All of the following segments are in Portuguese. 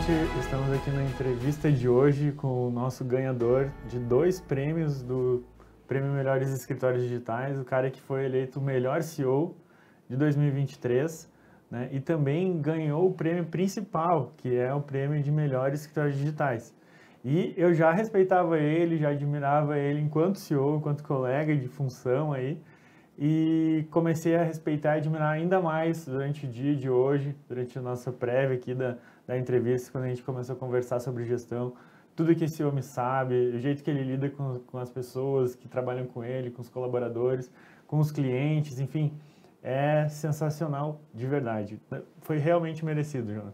gente, estamos aqui na entrevista de hoje com o nosso ganhador de 2 prêmios do Prêmio Melhores Escritórios Digitais, o cara que foi eleito o melhor CEO de 2023, né? E também ganhou o prêmio principal, que é o prêmio de Melhores Escritórios Digitais. E eu já respeitava ele, já admirava ele enquanto CEO, enquanto colega de função aí, e comecei a respeitar e admirar ainda mais durante o dia de hoje, durante a nossa prévia aqui da entrevista, quando a gente começou a conversar sobre gestão, tudo que esse homem sabe, o jeito que ele lida com as pessoas que trabalham com ele, com os colaboradores, com os clientes, enfim, é sensacional de verdade. Foi realmente merecido, Jonas.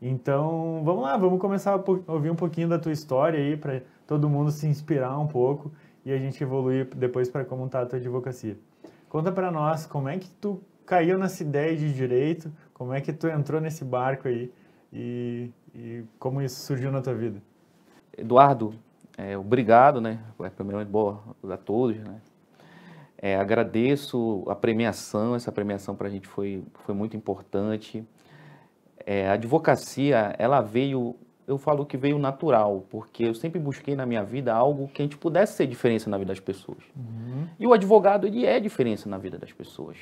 Então, vamos lá, vamos começar a ouvir um pouquinho da tua história aí, para todo mundo se inspirar um pouco e a gente evoluir depois para como está a tua advocacia. Conta para nós como é que tu caiu nessa ideia de direito, como é que tu entrou nesse barco aí e como isso surgiu na tua vida. Eduardo, obrigado, né? Primeiramente, boa a todos, né? Agradeço a premiação, essa premiação para a gente foi muito importante. A advocacia, ela veio, eu falo que veio natural, porque eu sempre busquei na minha vida algo que a gente pudesse ser diferença na vida das pessoas. E o advogado, ele é diferença na vida das pessoas.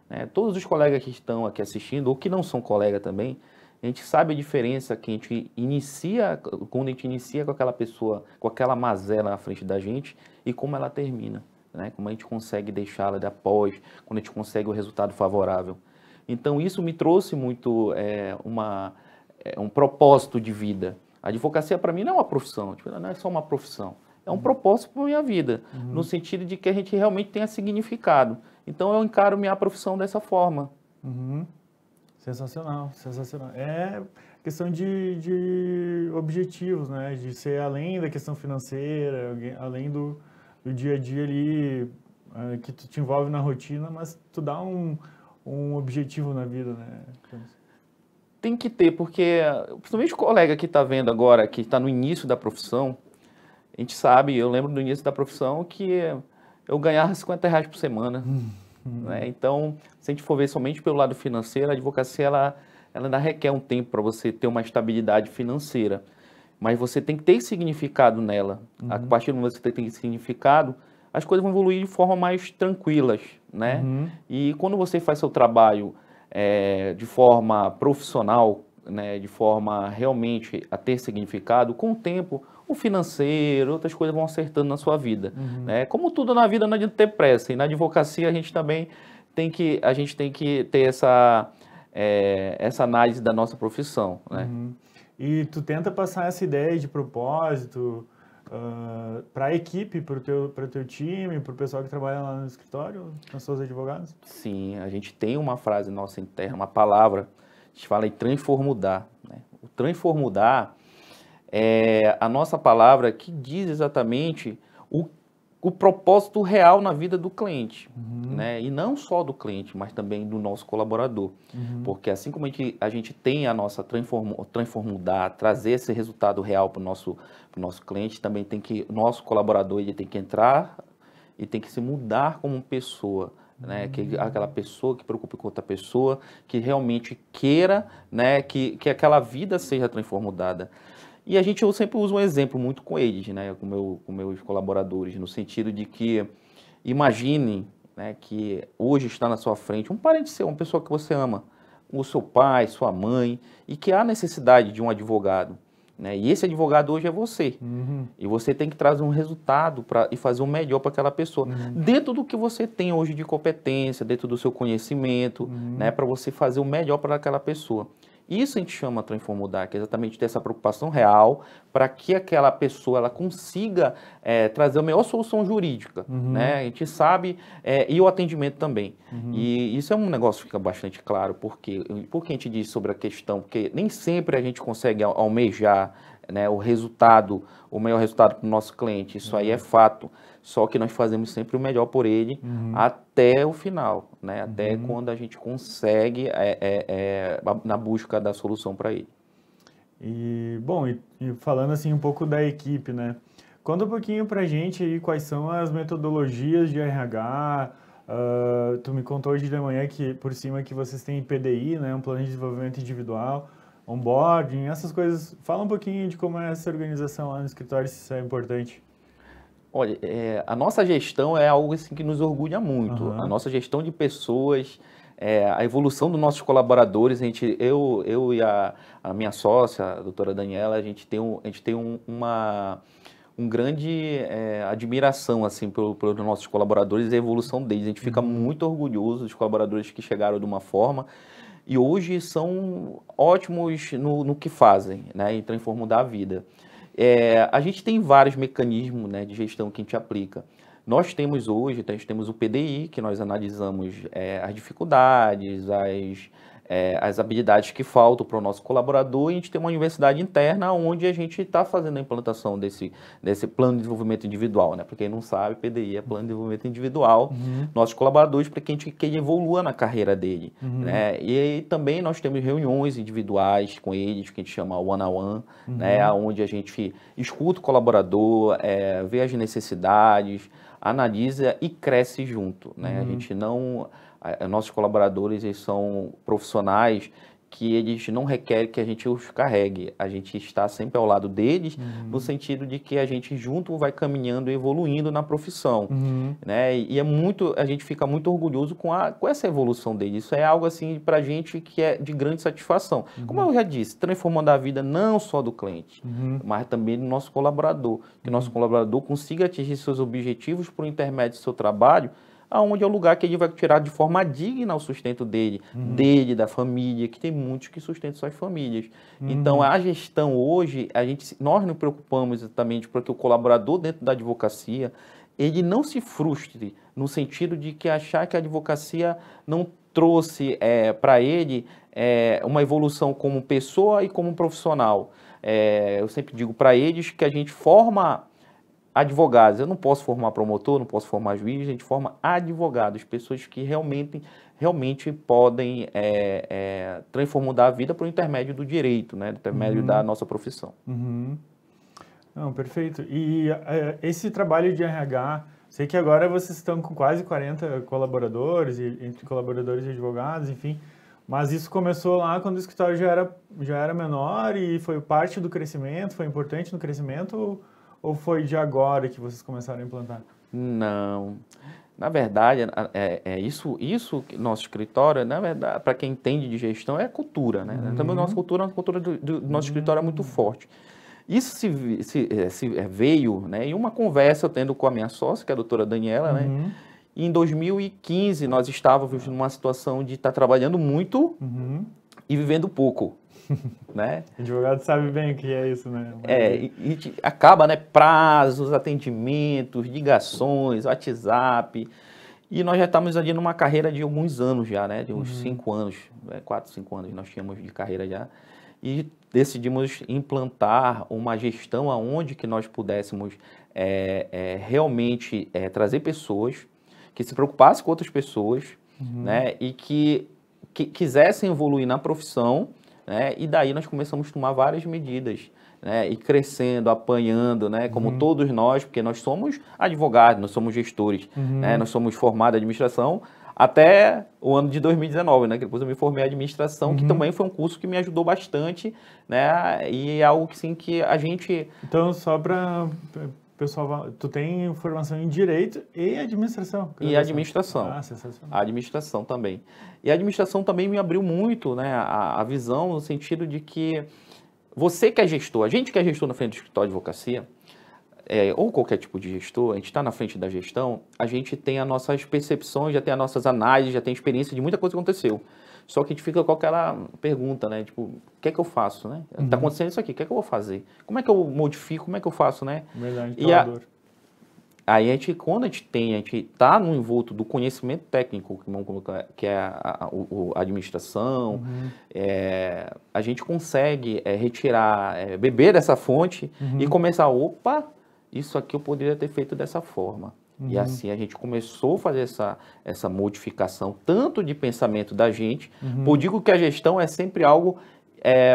Né? Todos os colegas que estão aqui assistindo, ou que não são colegas também, a gente sabe a diferença que a gente inicia, quando a gente inicia com aquela pessoa, com aquela mazela na frente da gente, e como ela termina, né? Como a gente consegue deixá-la de após, quando a gente consegue o resultado favorável. Então, isso me trouxe muito um propósito de vida. A advocacia, para mim, não é uma profissão, não é só uma profissão. É um propósito para a minha vida, no sentido de que a gente realmente tenha significado. Então, eu encaro minha profissão dessa forma. Sensacional, sensacional. É questão de objetivos, né? De ser além da questão financeira, além do dia a dia ali, que tu te envolve na rotina, mas tu dá um objetivo na vida, né? Tem que ter, porque principalmente o colega que está vendo agora, que está no início da profissão, a gente sabe, eu lembro do início da profissão que eu ganhava R$50 por semana. Né? Então, se a gente for ver somente pelo lado financeiro, a advocacia ela ainda requer um tempo para você ter uma estabilidade financeira. Mas você tem que ter significado nela. A partir do momento que você tem significado, as coisas vão evoluir de forma mais tranquilas, né? E quando você faz seu trabalho de forma profissional, né, de forma realmente a ter significado, com o tempo, o financeiro, outras coisas vão acertando na sua vida. Né? Como tudo na vida, não adianta ter pressa. E na advocacia a gente também tem que ter essa análise da nossa profissão. Né? E tu tenta passar essa ideia de propósito para a equipe, para o teu time, para o pessoal que trabalha lá no escritório, com os seus advogados? Sim, a gente tem uma frase nossa interna, uma palavra, a gente fala em transformudar. Né? O transformudar é a nossa palavra que diz exatamente o propósito real na vida do cliente, né? E não só do cliente, mas também do nosso colaborador. Porque assim como a gente tem a nossa transformudar, trazer esse resultado real para o nosso cliente, também tem que, o nosso colaborador ele tem que entrar e tem que se mudar como pessoa. Né, aquela pessoa que preocupe com outra pessoa, que realmente queira, né, que aquela vida seja transformada. E eu sempre uso um exemplo muito com eles, né, com meus colaboradores, no sentido de que imagine, né, que hoje está na sua frente um parente seu, uma pessoa que você ama, o seu pai, sua mãe, e que há necessidade de um advogado. Né? E esse advogado hoje é você. E você tem que trazer um resultado e fazer o melhor para aquela pessoa. Dentro do que você tem hoje de competência, dentro do seu conhecimento, né? Para você fazer o melhor para aquela pessoa. Isso a gente chama transformudar, que é exatamente ter essa preocupação real para que aquela pessoa ela consiga trazer a melhor solução jurídica. Né? A gente sabe, e o atendimento também. E isso é um negócio que fica bastante claro, porque a gente diz sobre a questão, porque nem sempre a gente consegue almejar, né, o melhor resultado para o nosso cliente, isso aí é fato. Só que nós fazemos sempre o melhor por ele até o final, né? Até quando a gente consegue na busca da solução para ele. E, bom, e falando assim um pouco da equipe, né? Conta um pouquinho pra gente aí quais são as metodologias de RH. Tu me contou hoje de manhã que por cima que vocês têm PDI, né? Um plano de desenvolvimento individual. onboarding, essas coisas. Fala um pouquinho de como é essa organização lá no escritório, se isso é importante. Olha, a nossa gestão é algo assim que nos orgulha muito. A nossa gestão de pessoas, a evolução dos nossos colaboradores, eu e a minha sócia, a doutora Daniela, a gente tem um grande admiração assim pelos nossos colaboradores e a evolução deles. A gente fica muito orgulhoso dos colaboradores que chegaram de uma forma e hoje são ótimos no que fazem, né, e transformam a vida. A gente tem vários mecanismos, né, de gestão que a gente aplica. Nós temos hoje, temos o PDI, que nós analisamos as dificuldades, as habilidades que faltam para o nosso colaborador, e a gente tem uma universidade interna onde a gente está fazendo a implantação desse plano de desenvolvimento individual, né? Para quem não sabe, PDI é plano de desenvolvimento individual, nossos colaboradores, para que a gente evolua na carreira dele, né? E aí também nós temos reuniões individuais com eles, que a gente chama one-on-one, né? Onde a gente escuta o colaborador, vê as necessidades, analisa e cresce junto, né? A gente não... Nossos colaboradores, eles são profissionais que eles não requerem que a gente os carregue. A gente está sempre ao lado deles, no sentido de que a gente junto vai caminhando e evoluindo na profissão, né? E a gente fica muito orgulhoso com essa evolução deles. Isso é algo assim para a gente que é de grande satisfação. Como eu já disse, transformando a vida não só do cliente, mas também do nosso colaborador. Que o nosso colaborador consiga atingir seus objetivos por intermédio do seu trabalho, aonde é o lugar que ele vai tirar de forma digna o sustento dele, da família, que tem muitos que sustentam suas famílias. Então, a gestão hoje, nós nos preocupamos exatamente para que o colaborador dentro da advocacia, ele não se frustre, no sentido de que achar que a advocacia não trouxe para ele uma evolução como pessoa e como profissional. Eu sempre digo para eles que a gente forma advogados. Eu não posso formar promotor, não posso formar juiz, a gente forma advogados, pessoas que realmente podem transformar a vida por intermédio do direito, né, por intermédio da nossa profissão. Não, perfeito. E esse trabalho de RH, sei que agora vocês estão com quase 40 colaboradores, entre colaboradores e advogados, enfim, mas isso começou lá quando o escritório já era menor e foi parte do crescimento, foi importante no crescimento, ou foi de agora que vocês começaram a implantar? Não. Na verdade, isso que nosso escritório, na verdade, para quem entende de gestão, é cultura, né? Também a nossa cultura do nosso escritório é muito forte. Isso veio, né, em uma conversa eu tendo com a minha sócia, que é a doutora Daniela, né? E em 2015 nós estávamos numa situação de estar trabalhando muito e vivendo pouco. Né? O advogado sabe bem o que é isso, né? E acaba, né? Prazos, atendimentos, ligações, WhatsApp. E nós já estamos ali numa carreira de alguns anos já, né? De uns 5 anos, 4, 5 anos nós tínhamos de carreira já. E decidimos implantar uma gestão aonde que nós pudéssemos realmente trazer pessoas que se preocupassem com outras pessoas, né? E que quisessem evoluir na profissão, né? E daí nós começamos a tomar várias medidas, né? E crescendo, apanhando, né? Como todos nós, porque nós somos advogados, nós somos gestores, né? Nós somos formados em administração até o ano de 2019, né? Que depois eu me formei em administração, que também foi um curso que me ajudou bastante, né? E é algo que, sim, que a gente... Então, só para... Pessoal, tu tem formação em Direito e Administração. E Administração. Ah, sensacional. A Administração também. E a Administração também me abriu muito, né, a visão, no sentido de que você que é gestor, a gente que é gestor na frente do escritório de advocacia, ou qualquer tipo de gestor, a gente está na frente da gestão, a gente tem as nossas percepções, já tem as nossas análises, já tem experiência de muita coisa que aconteceu. Só que a gente fica com aquela pergunta, né? Tipo, o que é que eu faço, né? Tá acontecendo isso aqui, o que é que eu vou fazer? Como é que eu modifico? Como é que eu faço, né? Verdade, aí quando a gente tá no envolto do conhecimento técnico, que é a administração, a gente consegue retirar, beber dessa fonte e começar, opa, isso aqui eu poderia ter feito dessa forma. E assim a gente começou a fazer essa modificação, tanto de pensamento da gente. Eu digo que a gestão é sempre algo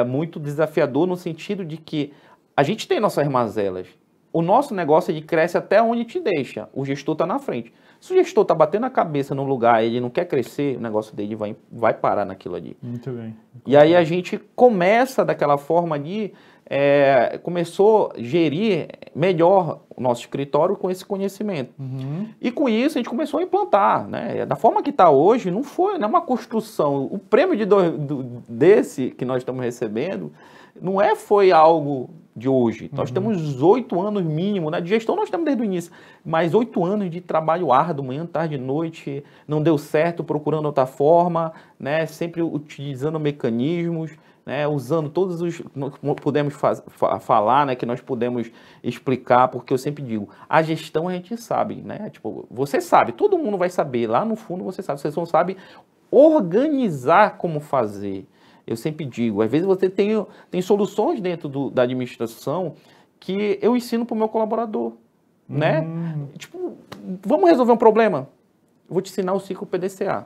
muito desafiador, no sentido de que a gente tem nossas mazelas. O nosso negócio ele cresce até onde te deixa. O gestor está na frente. Se o gestor está batendo a cabeça num lugar, ele não quer crescer, o negócio dele vai parar naquilo ali. Muito bem. E aí a gente começa daquela forma ali, começou a gerir melhor o nosso escritório com esse conhecimento. E com isso a gente começou a implantar, né? Da forma que está hoje, não é uma construção. O prêmio desse que nós estamos recebendo foi algo de hoje. Nós temos 8 anos mínimo, né? De gestão nós temos desde o início, mas 8 anos de trabalho árduo, manhã, tarde, noite, não deu certo, procurando outra forma, né? Sempre utilizando mecanismos, né? Usando todos os que podemos falar, né? Que nós podemos explicar, porque eu sempre digo, a gestão a gente sabe, né? Tipo, você sabe, todo mundo vai saber, lá no fundo você não sabe organizar como fazer. Eu sempre digo, às vezes você tem soluções dentro da administração que eu ensino para o meu colaborador, né? Tipo, vamos resolver um problema? Eu vou te ensinar o ciclo PDCA.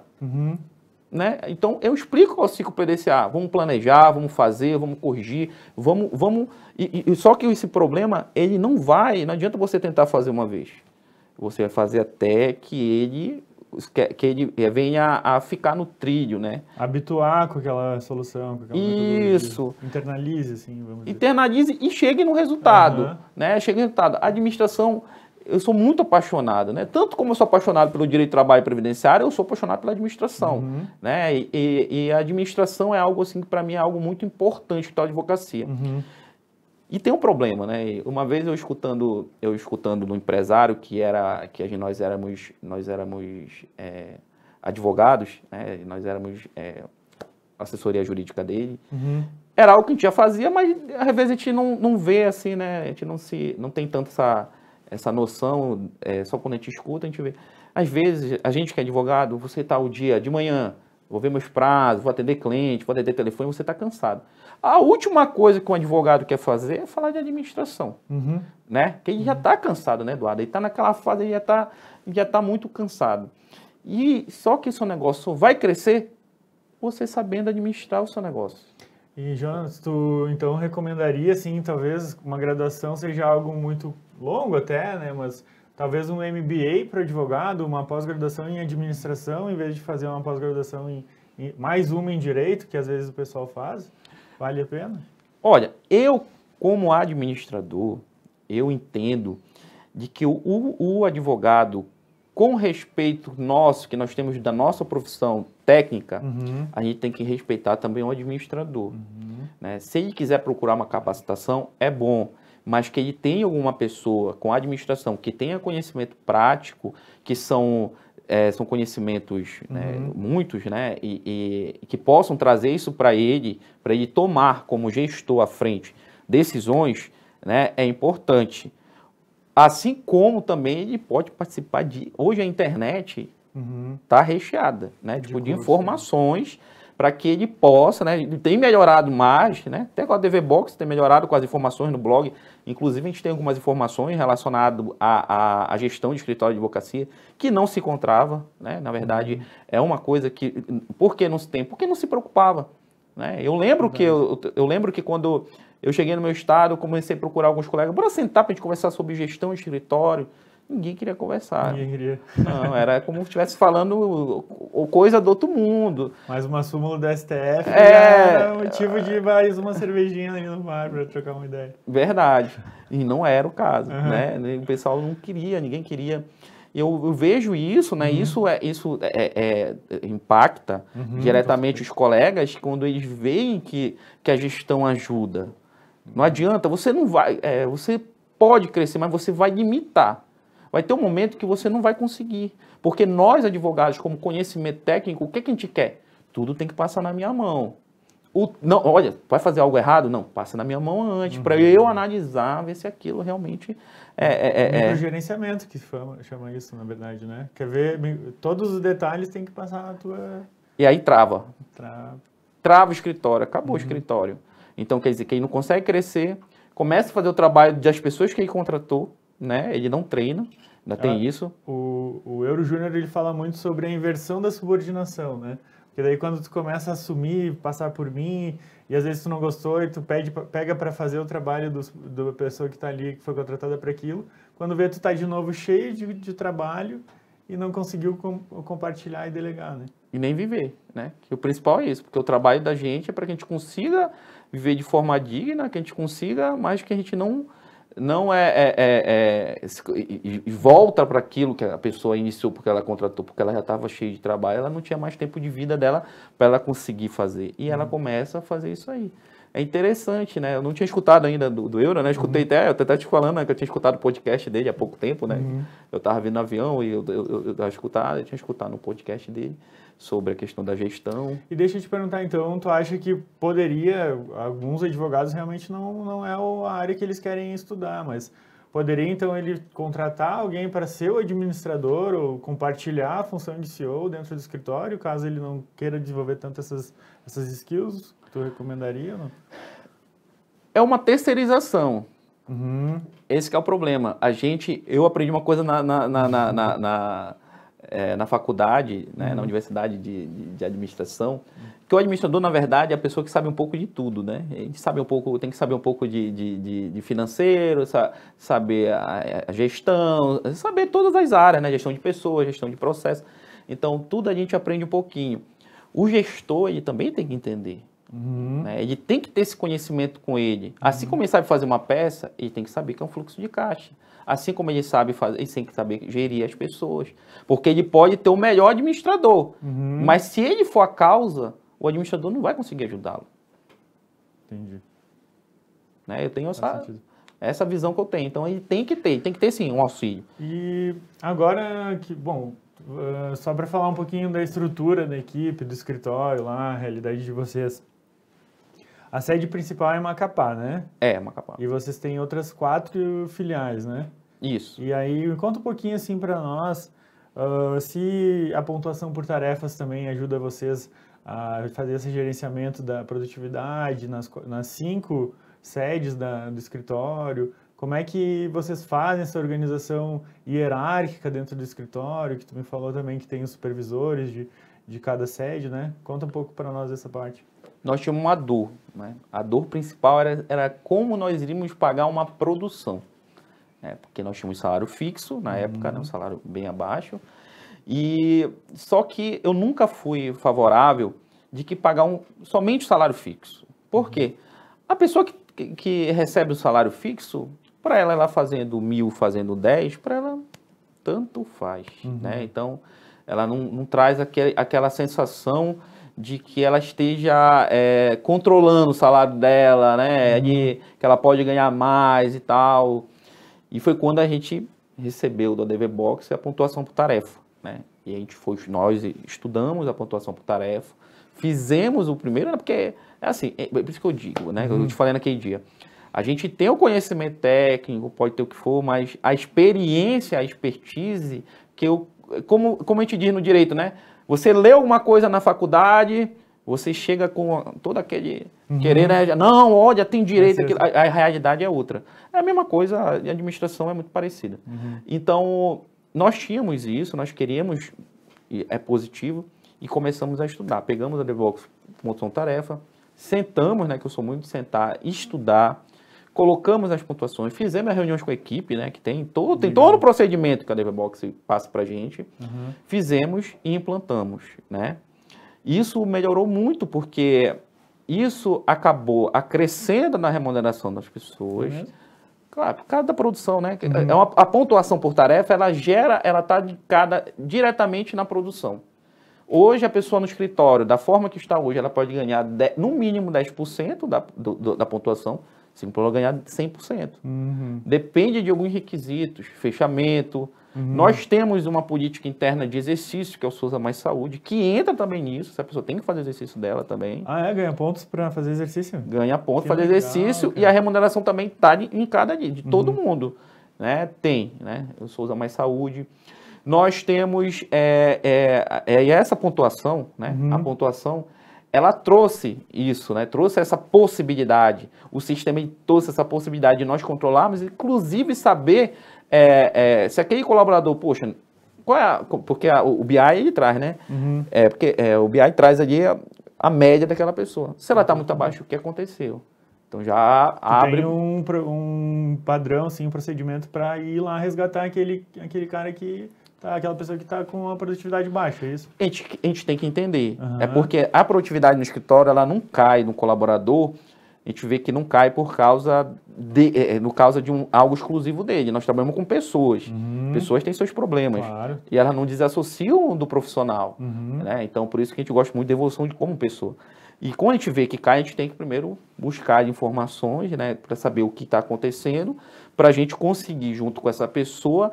Né? Então, eu explico o ciclo PDCA. Vamos planejar, vamos fazer, vamos corrigir, vamos... Só que esse problema, ele não adianta você tentar fazer uma vez. Você vai fazer até que ele venha a ficar no trilho, né? Habituar com aquela solução, com aquela Isso. Internalize, assim, vamos dizer. Internalize e chegue no resultado, né? Chegue no resultado. A administração, eu sou muito apaixonado, né? Tanto como eu sou apaixonado pelo direito de trabalho e previdenciário, eu sou apaixonado pela administração, né? E a administração é algo, assim, que para mim é algo muito importante da advocacia. E tem um problema, né? Uma vez eu escutando no empresário nós éramos advogados, né? Nós éramos assessoria jurídica dele. Era algo que a gente já fazia, mas às vezes a gente não vê assim, né? A gente não tem tanto essa noção, só quando a gente escuta a gente vê. Às vezes, a gente que é advogado, você está o dia de manhã, vou ver meus prazos, vou atender cliente, vou atender telefone, você está cansado. A última coisa que um advogado quer fazer é falar de administração, né? Porque ele já está cansado, né, Eduardo? Ele está naquela fase, ele já tá muito cansado. E só que seu negócio vai crescer você sabendo administrar o seu negócio. E, Jonas, tu então recomendaria, assim, talvez uma graduação seja algo muito longo até, né? Mas talvez um MBA para advogado, uma pós-graduação em administração, em vez de fazer uma pós-graduação mais uma em direito, que às vezes o pessoal faz, vale a pena? Olha, eu como administrador, eu entendo de que o advogado, com respeito nosso, que nós temos da nossa profissão técnica, a gente tem que respeitar também o administrador. Né? Se ele quiser procurar uma capacitação, é bom, mas que ele tenha alguma pessoa com administração que tenha conhecimento prático, que são conhecimentos, né, muitos, né, e que possam trazer isso para ele tomar como gestor à frente decisões, né, é importante. Assim como também ele pode participar hoje a internet está recheada, né, de informações para que ele possa, né, ele tem melhorado mais, né, até com a DV Box tem melhorado com as informações no blog, inclusive a gente tem algumas informações relacionadas à gestão de escritório de advocacia que não se encontrava, né, na verdade é uma coisa que, por que não se tem? Porque não se preocupava, né, eu lembro que quando eu cheguei no meu estado, comecei a procurar alguns colegas, bora sentar para a gente conversar sobre gestão de escritório. Ninguém queria conversar. Ninguém queria. Não, era como se estivesse falando coisa do outro mundo. Mais uma súmula do STF era motivo de mais uma cervejinha ali no bar para trocar uma ideia. Verdade. E não era o caso, né? O pessoal não queria, ninguém queria. Eu vejo isso, né? Isso impacta diretamente os colegas quando eles veem que a gestão ajuda. Não adianta, você não vai, você pode crescer, mas você vai limitar. Vai ter um momento que você não vai conseguir. Porque nós, advogados, como conhecimento técnico, o que a gente quer? Tudo tem que passar na minha mão. Não, olha, vai fazer algo errado? Não, passa na minha mão antes, para eu analisar, ver se aquilo realmente microgerenciamento, que chama isso, na verdade, né? Quer ver, todos os detalhes tem que passar na tua... E aí trava. Trava o escritório, acabou o escritório. Então, quer dizer, que ele não consegue crescer, começa a fazer o trabalho das pessoas que ele contratou, né? Ele não treina, ainda tem isso. O Euro Júnior, ele fala muito sobre a inversão da subordinação, né? Porque daí quando tu começa a assumir, passar por mim, e às vezes tu não gostou e tu pega para fazer o trabalho da pessoa que está ali, que foi contratada para aquilo, quando vê tu tá de novo cheio de trabalho e não conseguiu compartilhar e delegar, né? E nem viver, né? Que o principal é isso, porque o trabalho da gente é para que a gente consiga viver de forma digna, que a gente consiga, mas que a gente não e volta para aquilo que a pessoa iniciou porque ela contratou, porque ela já estava cheia de trabalho, ela não tinha mais tempo de vida dela para ela conseguir fazer. E ela começa a fazer isso aí. É interessante, né? Eu não tinha escutado ainda do Euro, né? Eu escutei até te falando, né, que eu tinha escutado o podcast dele há pouco tempo, né? Eu estava vindo no avião e eu tinha escutado no podcast dele sobre a questão da gestão. E deixa eu te perguntar, então, tu acha que poderia, alguns advogados realmente não é a área que eles querem estudar, mas poderia, então, ele contratar alguém para ser o administrador ou compartilhar a função de CEO dentro do escritório, caso ele não queira desenvolver tanto essas skills? Tu recomendaria ou não? É uma terceirização. Uhum. Esse que é o problema. Eu aprendi uma coisa na faculdade, né, na universidade de administração, que o administrador, na verdade, é a pessoa que sabe um pouco de tudo, né? A gente sabe um pouco, tem que saber um pouco de financeiro, saber a gestão, saber todas as áreas, né? Gestão de pessoas, gestão de processo. Então, tudo a gente aprende um pouquinho. O gestor, ele também tem que entender. Né? Ele tem que ter esse conhecimento com ele. Assim como ele sabe fazer uma peça, ele tem que saber que é um fluxo de caixa. Assim como ele sabe fazer, ele tem que saber gerir as pessoas. Porque ele pode ter o melhor administrador. Mas se ele for a causa, o administrador não vai conseguir ajudá-lo. Entendi. Né? Eu tenho essa visão que eu tenho. Então ele tem que ter sim um auxílio. E agora que, bom, só para falar um pouquinho da estrutura da equipe, do escritório lá, a realidade de vocês. A sede principal é Macapá, né? É, Macapá. E vocês têm outras 4 filiais, né? Isso. E aí, conta um pouquinho assim para nós, se a pontuação por tarefas também ajuda vocês a fazer esse gerenciamento da produtividade nas 5 sedes do escritório. Como é que vocês fazem essa organização hierárquica dentro do escritório, que tu me falou também que tem os supervisores de cada sede, né? Conta um pouco para nós essa parte. Nós tínhamos uma dor, né? A dor principal era como nós iríamos pagar uma produção. Né? Porque nós tínhamos salário fixo na época, né? Um salário bem abaixo. Só que eu nunca fui favorável de que pagar somente o salário fixo. Por quê? A pessoa que recebe o salário fixo, para ela fazendo 1.000, fazendo 10, para ela tanto faz. Né? Então, ela não traz aquela sensação de que ela esteja controlando o salário dela, né? Que ela pode ganhar mais e tal. E foi quando a gente recebeu do ADV Box a pontuação por tarefa, né? E nós estudamos a pontuação por tarefa, fizemos o primeiro, porque é assim, é por isso que eu digo, né? Eu te falei naquele dia. A gente tem o conhecimento técnico, pode ter o que for, mas a experiência, a expertise, como a gente diz no direito, né? Você lê alguma coisa na faculdade, você chega com todo aquele querer, né? Não, olha, tem direito, a realidade é outra. É a mesma coisa, a administração é muito parecida. Então, nós tínhamos isso, nós queríamos, é positivo, e começamos a estudar. Pegamos a DevOps pontuação tarefa, sentamos, né? Que eu sou muito de sentar, estudar, colocamos as pontuações, fizemos as reuniões com a equipe, né? Que tem todo o procedimento que a DevBox passa para a gente. Fizemos e implantamos, né? Isso melhorou muito porque isso acabou acrescendo na remuneração das pessoas. Claro, por causa da produção, né? A pontuação por tarefa, ela está indicada diretamente na produção. Hoje, a pessoa no escritório, da forma que está hoje, ela pode ganhar no mínimo 10% da pontuação. Sim, para ela ganhar 100%. Depende de alguns requisitos, fechamento. Nós temos uma política interna de exercício, que é o Souza Mais Saúde, que entra também nisso. Essa pessoa tem que fazer exercício dela também. Ah, ganha pontos para fazer exercício? Ganha pontos para fazer exercício, cara. E a remuneração também está em cada dia, de todo mundo. Né? Tem, né? O Souza Mais Saúde. Nós temos essa pontuação, né? A pontuação, ela trouxe isso, né? Trouxe essa possibilidade. O sistema trouxe essa possibilidade de nós controlarmos, inclusive saber se aquele colaborador, poxa, porque o BI ele traz, né? Porque o BI traz ali a média daquela pessoa. Se ela está muito abaixo, o que aconteceu? Então já abre... Tem um padrão, assim, um procedimento para ir lá resgatar aquele cara que aquela pessoa que está com a produtividade baixa, é isso? A gente tem que entender. Aham. É porque a produtividade no escritório, ela não cai no colaborador, a gente vê que não cai por causa de algo exclusivo dele. Nós trabalhamos com pessoas. Pessoas têm seus problemas. Claro. E elas não desassociam do profissional. Uhum. Né? Então, por isso que a gente gosta muito de evolução de como pessoa. E quando a gente vê que cai, a gente tem que primeiro buscar informações, né, para saber o que está acontecendo, para a gente conseguir, junto com essa pessoa,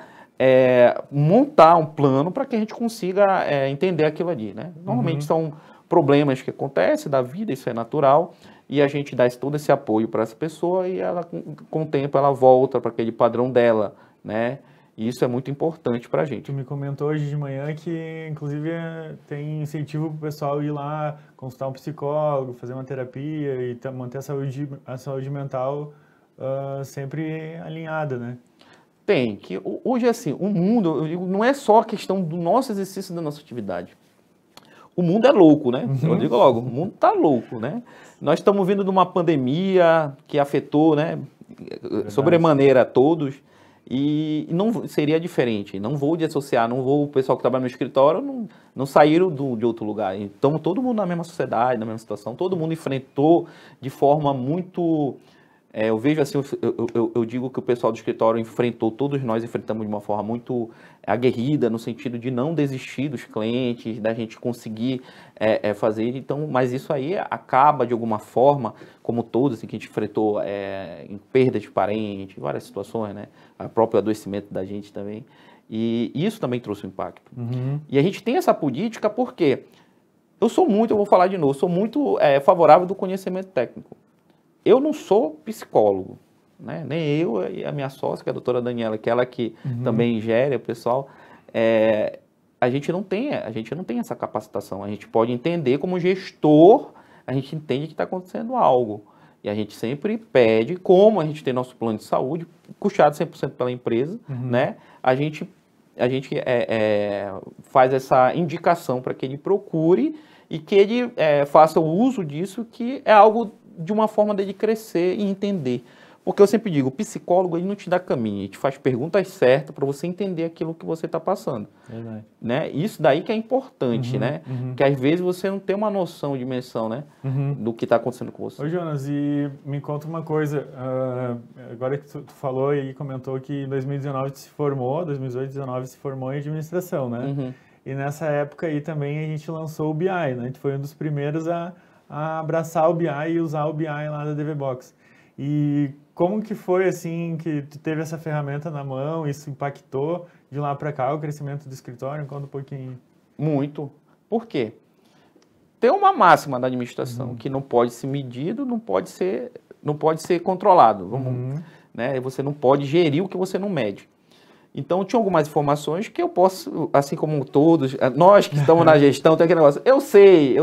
montar um plano para que a gente consiga entender aquilo ali. Né? Normalmente são problemas que acontecem da vida, isso é natural, e a gente dá todo esse apoio para essa pessoa e ela, com o tempo ela volta para aquele padrão dela, né? E isso é muito importante para a gente. Tu me comentou hoje de manhã que, inclusive, tem incentivo para o pessoal ir lá consultar um psicólogo, fazer uma terapia e manter a saúde mental sempre alinhada, né? Tem, que hoje, assim, o mundo, eu digo, não é só a questão do nosso exercício, da nossa atividade. O mundo é louco, né? Eu digo logo, o mundo está louco, né? Nós estamos vindo de uma pandemia que afetou, né, sobremaneira a todos, e não seria diferente. Não vou dissociar, o pessoal que trabalha no escritório não saíram de outro lugar. Então, todo mundo na mesma sociedade, na mesma situação, todo mundo enfrentou de forma muito... eu vejo assim, eu digo que o pessoal do escritório enfrentou, todos nós enfrentamos de uma forma muito aguerrida, no sentido de não desistir dos clientes, da gente conseguir fazer. Então, mas isso aí acaba de alguma forma, como todos assim, que a gente enfrentou em perda de parente, várias situações, né? O próprio adoecimento da gente também. E isso também trouxe um impacto. E a gente tem essa política porque eu vou falar de novo, sou muito favorável do conhecimento técnico. Eu não sou psicólogo, né? Nem eu e a minha sócia, que é a doutora Daniela, que ela que também gere o pessoal, a gente não tem essa capacitação. A gente pode entender como gestor, a gente entende que está acontecendo algo. E a gente sempre pede, como a gente tem nosso plano de saúde, custeado 100% pela empresa, né? A gente faz essa indicação para que ele procure e que ele faça o uso disso, que é algo de uma forma dele crescer e entender. Porque eu sempre digo, o psicólogo ele não te dá caminho, ele te faz perguntas certas para você entender aquilo que você está passando. Verdade. Né? Isso daí que é importante, né? Que às vezes você não tem uma noção, dimensão, né? Do que está acontecendo com você. Ô Jonas, e me conta uma coisa, agora que tu falou e comentou que em 2019 se formou, 2018, 2019 se formou em administração, né? E nessa época aí também a gente lançou o BI, né? A gente foi um dos primeiros a abraçar o BI e usar o BI lá da DVBox. E como que foi, assim, que tu teve essa ferramenta na mão, isso impactou de lá para cá o crescimento do escritório? Conta um pouquinho. Muito. Por quê? Tem uma máxima da administração que não pode ser medido, não pode ser controlado. Né? Você não pode gerir o que você não mede. Então, tinha algumas informações que eu posso, assim como todos, nós que estamos na gestão, tem aquele negócio, eu sei,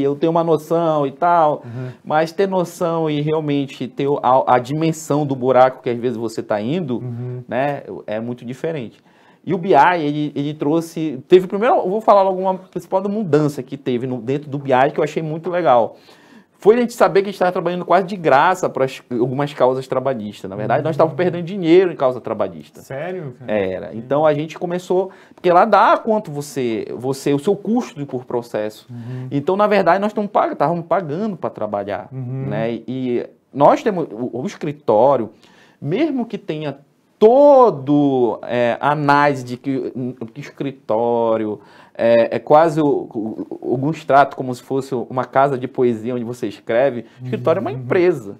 eu tenho uma noção e tal, mas ter noção e realmente ter a dimensão do buraco que às vezes você está indo, né, é muito diferente. E o BI, ele trouxe, primeiro, eu vou falar logo uma principal mudança que teve dentro do BI, que eu achei muito legal. Foi a gente saber que a gente estava trabalhando quase de graça para algumas causas trabalhistas. Na verdade, nós estávamos perdendo dinheiro em causa trabalhista. Sério? Era. Então, a gente começou... Porque lá dá quanto o seu custo por processo. Então, na verdade, nós estávamos pagando para trabalhar. Né? E nós temos... O escritório, mesmo que tenha análise de que escritório... É quase alguns tratam como se fosse uma casa de poesia onde você escreve. O escritório é uma empresa,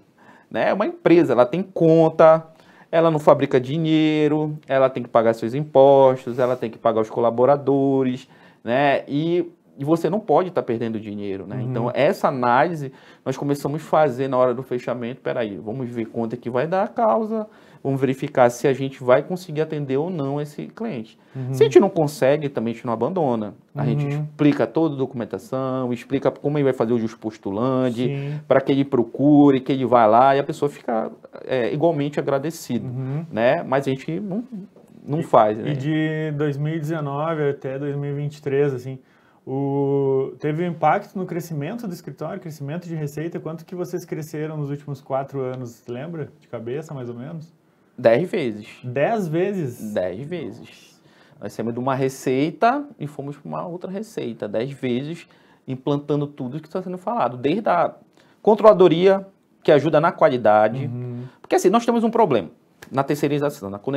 né? É uma empresa, ela tem conta, ela não fabrica dinheiro, ela tem que pagar seus impostos, ela tem que pagar os colaboradores, né? E você não pode estar perdendo dinheiro, né? Então, essa análise nós começamos a fazer na hora do fechamento. Peraí, vamos ver quanto é que vai dar a causa, vamos verificar se a gente vai conseguir atender ou não esse cliente. Se a gente não consegue, também a gente não abandona. A gente explica toda a documentação, explica como ele vai fazer o justo postulante, para que ele procure, que ele vá lá e a pessoa fica igualmente agradecida, né? Mas a gente não faz. Né? E de 2019 até 2023, assim, teve um impacto no crescimento do escritório, crescimento de receita? Quanto que vocês cresceram nos últimos 4 anos? Lembra? De cabeça, mais ou menos? 10 vezes. 10 vezes? 10 vezes. Nós saímos de uma receita e fomos para uma outra receita, 10 vezes, implantando tudo que está sendo falado. Desde a controladoria, que ajuda na qualidade. Porque assim, nós temos um problema na terceirização, quando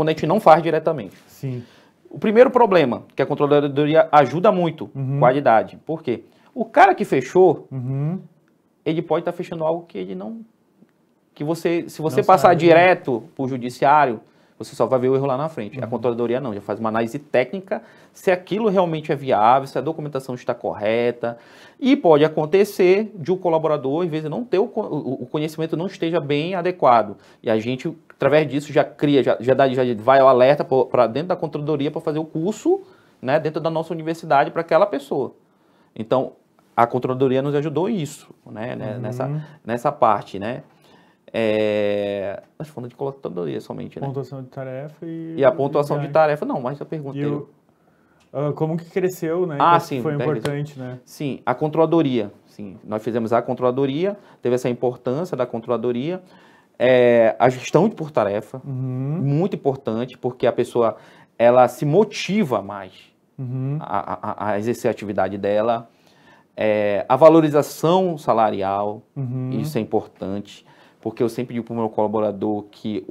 a gente não faz diretamente. Sim. O primeiro problema, que a controladoria ajuda muito, qualidade. Por quê? O cara que fechou, ele pode estar fechando algo que ele não... Que você, se você Não passar sabe, direto para o judiciário, você só vai ver o erro lá na frente. A controladoria não, já faz uma análise técnica se aquilo realmente é viável, se a documentação está correta. E pode acontecer de o colaborador, às vezes, não ter o conhecimento não esteja bem adequado. E a gente, através disso, já cria, já vai ao alerta para dentro da controladoria para fazer o curso, né, dentro da nossa universidade para aquela pessoa. Então, a controladoria nos ajudou isso, né, nessa parte, né? Nós falamos de controladoria somente, né? Pontuação de tarefa e a pontuação de tarefa, não, mas a pergunta como que cresceu, né? Sim, foi importante, né? Sim, a controladoria, sim, nós fizemos a controladoria, teve essa importância da controladoria, a gestão por tarefa, muito importante, porque a pessoa, ela se motiva mais a exercer a atividade dela, a valorização salarial, isso é importante. Porque eu sempre digo para o meu colaborador que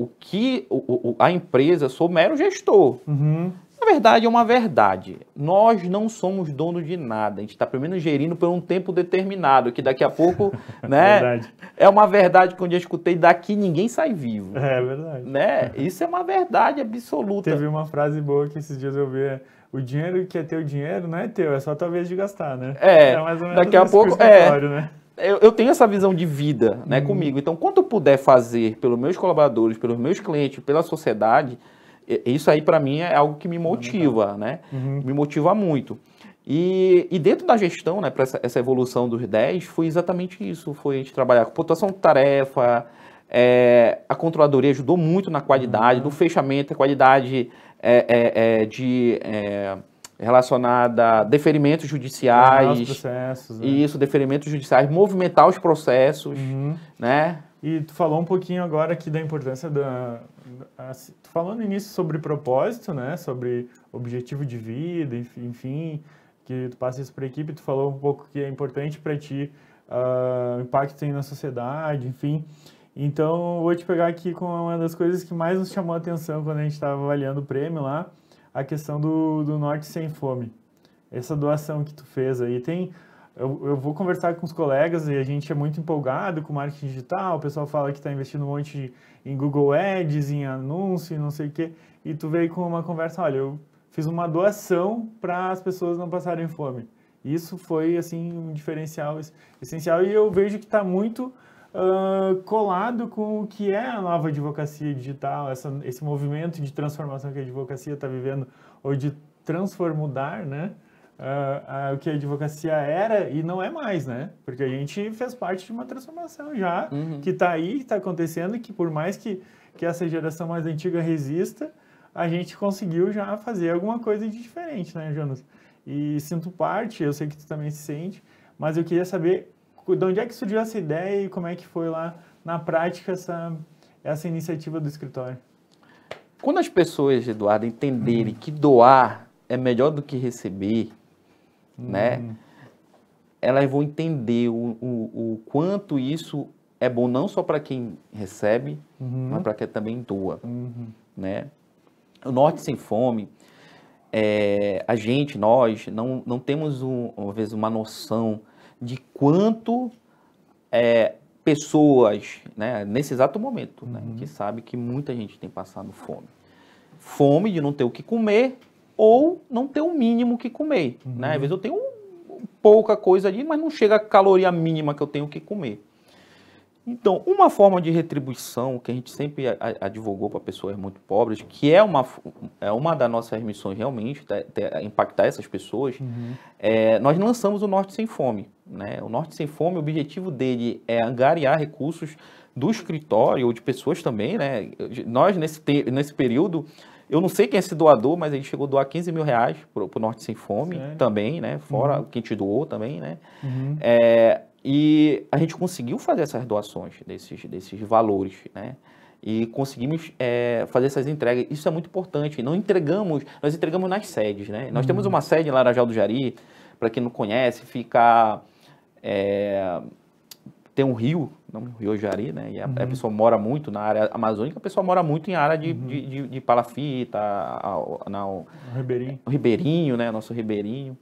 a empresa, eu sou mero gestor. Na verdade, é uma verdade. Nós não somos dono de nada. A gente está primeiro gerindo por um tempo determinado, que daqui a pouco, né? Verdade. É uma verdade que eu escutei, daqui ninguém sai vivo. É verdade. Né? Isso é uma verdade absoluta. Teve uma frase boa que esses dias eu vi, o dinheiro que é teu dinheiro não é teu, é só tua vez de gastar, né? Mais ou menos daqui a pouco, né? Eu tenho essa visão de vida, né, comigo. Então, quanto eu puder fazer pelos meus colaboradores, pelos meus clientes, pela sociedade, isso aí para mim é algo que me motiva, né? Me motiva muito. E dentro da gestão, né, para essa evolução dos 10, foi exatamente isso. Foi a gente trabalhar com pontuação de tarefa, a controladoria ajudou muito na qualidade, no fechamento, a qualidade relacionada a deferimentos judiciais, processos, né? Isso, deferimentos judiciais, movimentar os processos, né? E tu falou um pouquinho agora aqui da importância tu falou no início sobre propósito, né? Sobre objetivo de vida, enfim, que tu passa isso para a equipe, tu falou um pouco que é importante para ti o impacto que tem na sociedade, enfim. Então, vou te pegar aqui com uma das coisas que mais nos chamou a atenção quando a gente estava avaliando o prêmio lá, a questão do Norte Sem Fome. Essa doação que tu fez aí, eu vou conversar com os colegas e a gente é muito empolgado com marketing digital, o pessoal fala que está investindo um monte em Google Ads, em anúncio, não sei o quê, e tu veio com uma conversa, olha, eu fiz uma doação para as pessoas não passarem fome. Isso foi, assim, um diferencial essencial e eu vejo que está muito colado com o que é a nova advocacia digital, esse movimento de transformação que a advocacia está vivendo, ou de transformudar, né? O que a advocacia era e não é mais, né? Porque a gente fez parte de uma transformação já, que está aí, que está acontecendo, e que por mais que essa geração mais antiga resista, a gente conseguiu já fazer alguma coisa de diferente, né, Jonas? E sinto parte, eu sei que tu também se sente, mas eu queria saber de onde é que surgiu essa ideia e como é que foi lá na prática essa iniciativa do escritório. Quando as pessoas, Eduardo, entenderem que doar é melhor do que receber, né? Elas vão entender o quanto isso é bom não só para quem recebe, mas para quem também doa, né? O Norte Sem Fome, nós não temos às vezes uma noção de quanto pessoas, né, nesse exato momento, né, que sabe que muita gente tem passado fome. Fome de não ter o que comer ou não ter o mínimo que comer. Né? Às vezes eu tenho pouca coisa ali, mas não chega a caloria mínima que eu tenho que comer. Então, uma forma de retribuição que a gente sempre advogou para pessoas muito pobres, que é uma das nossas missões realmente, impactar essas pessoas, nós lançamos o Norte Sem Fome. Né? O Norte Sem Fome, o objetivo dele é angariar recursos do escritório ou de pessoas também. Né? Nós, nesse período, eu não sei quem é esse doador, mas a gente chegou a doar 15 mil reais para o Norte Sem Fome também, né? Fora quem te doou também, né? E a gente conseguiu fazer essas doações desses valores, né? e conseguimos fazer essas entregas. Isso é muito importante. Nós entregamos nas sedes, né? Nós temos uma sede em Laranjal do Jari, para quem não conhece, fica... tem um rio, não, o Rio Jari, né? E a pessoa mora muito na área amazônica, a pessoa mora muito em área de palafita, O Ribeirinho. o ribeirinho, né? Nosso ribeirinho.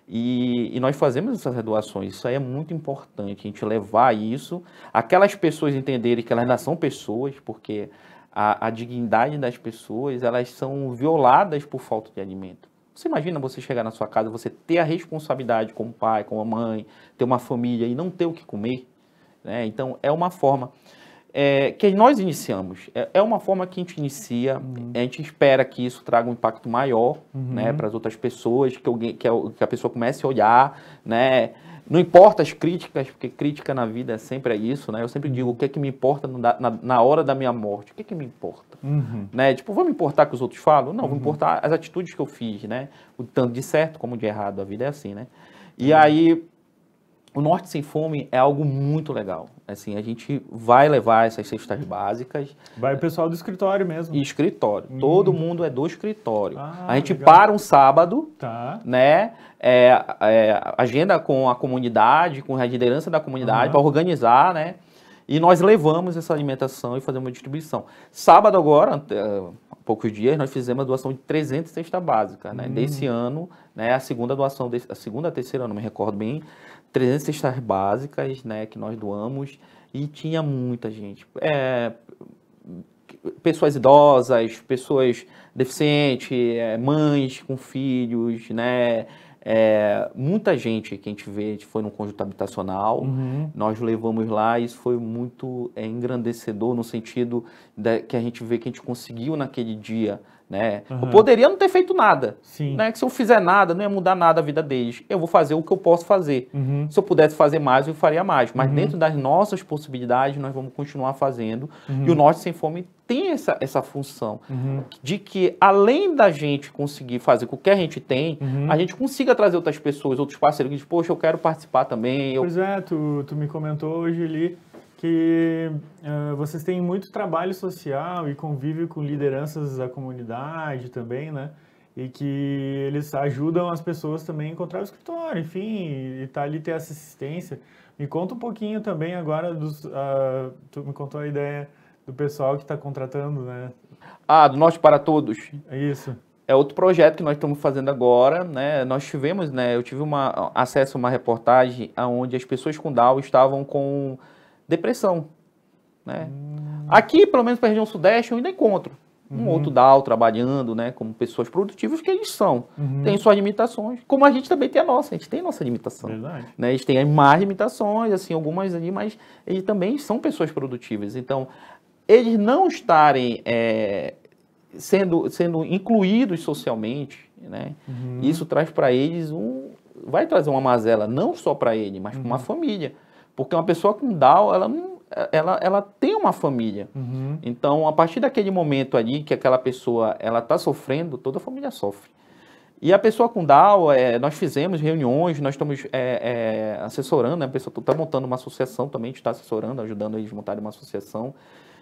E nós fazemos essas doações. Isso aí é muito importante, a gente levar isso, aquelas pessoas entenderem que elas ainda são pessoas, porque a dignidade das pessoas, elas são violadas por falta de alimento. Você imagina você chegar na sua casa, você ter a responsabilidade como pai, como mãe, ter uma família e não ter o que comer? Né? Então, é uma forma que nós iniciamos. É uma forma que a gente inicia, a gente espera que isso traga um impacto maior, né, para as outras pessoas, que a pessoa comece a olhar, né? Não importa as críticas, porque crítica na vida sempre é isso, né? Eu sempre digo, o que é que me importa na hora da minha morte? O que é que me importa? Né? Tipo, vou me importar que os outros falam? Não, vou me importar as atitudes que eu fiz, né? O tanto de certo como de errado, a vida é assim, né? E aí... O Norte Sem Fome é algo muito legal. Assim, a gente vai levar essas cestas básicas. Vai o pessoal do escritório mesmo. E escritório. Todo mundo é do escritório. A gente legal. para um sábado, Tá. né? Agenda com a comunidade, com a liderança da comunidade, para organizar, né? E nós levamos essa alimentação e fazemos uma distribuição. Sábado agora, há poucos dias, nós fizemos a doação de 300 cestas básicas, né? Desse ano, né? A segunda doação, a segunda, a terceira, não me recordo bem, 300 cestas básicas, né, que nós doamos, e tinha muita gente. Pessoas idosas, pessoas deficientes, mães com filhos, né, muita gente que a gente vê, a gente foi num conjunto habitacional, nós levamos lá, e isso foi muito engrandecedor, no sentido que a gente vê que a gente conseguiu naquele dia, né? Eu poderia não ter feito nada, né? Que se eu fizer nada, não ia mudar nada a vida deles. Eu vou fazer o que eu posso fazer. Se eu pudesse fazer mais, eu faria mais. Mas dentro das nossas possibilidades, nós vamos continuar fazendo. E o Norte Sem Fome tem essa função de que, além da gente conseguir fazer com o que a gente tem, a gente consiga trazer outras pessoas, outros parceiros que dizem, poxa, eu quero participar também. Pois é, tu me comentou hoje ali que vocês têm muito trabalho social e convívio com lideranças da comunidade também, né? E que eles ajudam as pessoas também a encontrar o escritório, enfim, e tá ali ter essa assistência. Me conta um pouquinho também agora tu me contou a ideia do pessoal que está contratando, né? Do Norte para Todos. É isso. É outro projeto que nós estamos fazendo agora, né? Nós tivemos, né? Eu tive acesso a uma reportagem onde as pessoas com Down estavam com depressão, né? Aqui, pelo menos para a região sudeste, eu ainda encontro um outro Down trabalhando, né? Como pessoas produtivas que eles são. Tem suas limitações, como a gente também tem a nossa. A gente tem nossa limitação. Verdade. Né? Eles têm mais limitações, assim, algumas ali, mas eles também são pessoas produtivas. Então, eles não estarem sendo incluídos socialmente, né? Isso traz para eles vai trazer uma mazela, não só para ele, mas para uma família. Porque uma pessoa com Down, ela tem uma família. Então, a partir daquele momento ali que aquela pessoa está sofrendo, toda a família sofre. E a pessoa com Down, nós fizemos reuniões, nós estamos assessorando, né? A pessoa está montando uma associação também, a gente está assessorando, ajudando eles a montarem uma associação.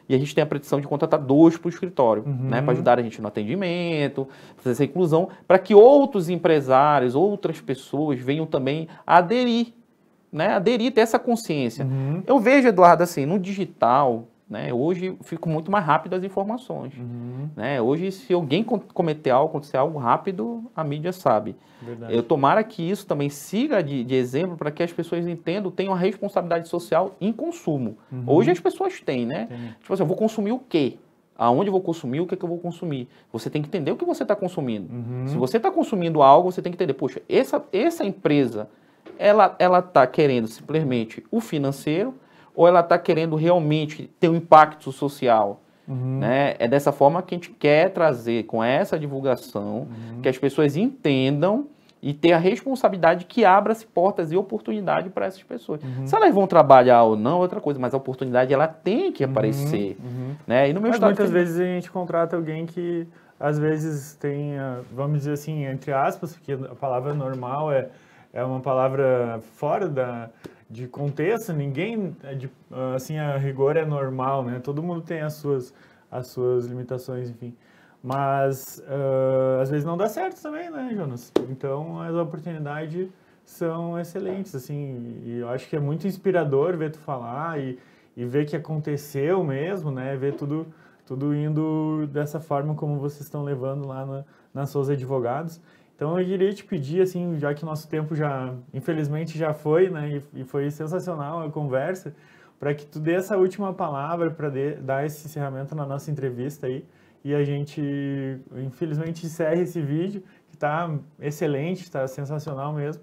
E a gente tem a pretensão de contratar 2 para o escritório, né? Para ajudar a gente no atendimento, fazer essa inclusão, para que outros empresários, outras pessoas venham também a aderir, né? Ter essa consciência. Eu vejo, Eduardo, assim, no digital, né? Hoje fico muito mais rápido as informações. Né? Hoje, se alguém acontecer algo rápido, a mídia sabe. Verdade. Eu tomara que isso também siga de exemplo para que as pessoas entendam, tenham a responsabilidade social em consumo. Hoje as pessoas têm, né? Tipo assim, eu vou consumir o quê? Aonde eu vou consumir, o que é que eu vou consumir? Você tem que entender o que você está consumindo. Se você está consumindo algo, você tem que entender, poxa, essa empresa, ela está querendo simplesmente o financeiro ou ela está querendo realmente ter um impacto social? Né? É dessa forma que a gente quer trazer, com essa divulgação, que as pessoas entendam e ter a responsabilidade que abra-se portas e oportunidade para essas pessoas. Se elas vão trabalhar ou não, é outra coisa, mas a oportunidade ela tem que aparecer. Né? E no meu mas estado muitas vezes a gente contrata alguém que às vezes tem, vamos dizer assim, entre aspas, porque a palavra normal é uma palavra fora de contexto, ninguém, assim, a rigor é normal, né? Todo mundo tem as suas limitações, enfim. Mas, às vezes não dá certo também, né, Jonas? Então, as oportunidades são excelentes, assim, e eu acho que é muito inspirador ver tu falar e ver que aconteceu mesmo, né? Ver tudo indo dessa forma como vocês estão levando lá na Souza Advogados. Então, eu queria te pedir, assim, já que o nosso tempo já, infelizmente, já foi, né? E foi sensacional a conversa, para que tu dê essa última palavra para dar esse encerramento na nossa entrevista aí. E a gente, infelizmente, encerre esse vídeo, que está excelente, está sensacional mesmo.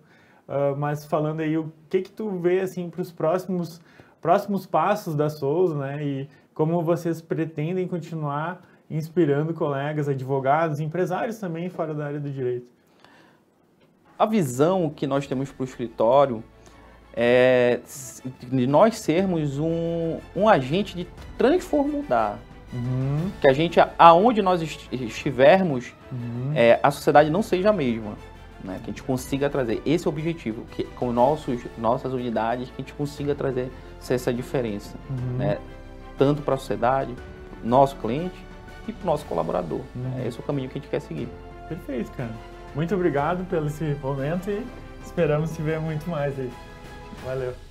Mas falando aí, o que tu vê, assim, para os próximos passos da Souza, né? E como vocês pretendem continuar inspirando colegas, advogados, empresários também fora da área do direito? A visão que nós temos para o escritório é de nós sermos um agente de transformar. Que a gente, aonde nós estivermos, a sociedade não seja a mesma. Né? Que a gente consiga trazer esse objetivo, que com nossas unidades, que a gente consiga trazer essa diferença. Né? Tanto para a sociedade, nosso cliente e para o nosso colaborador. Esse é o caminho que a gente quer seguir. Perfeito, cara. Muito obrigado pelo esse momento e esperamos te ver muito mais aí. Valeu.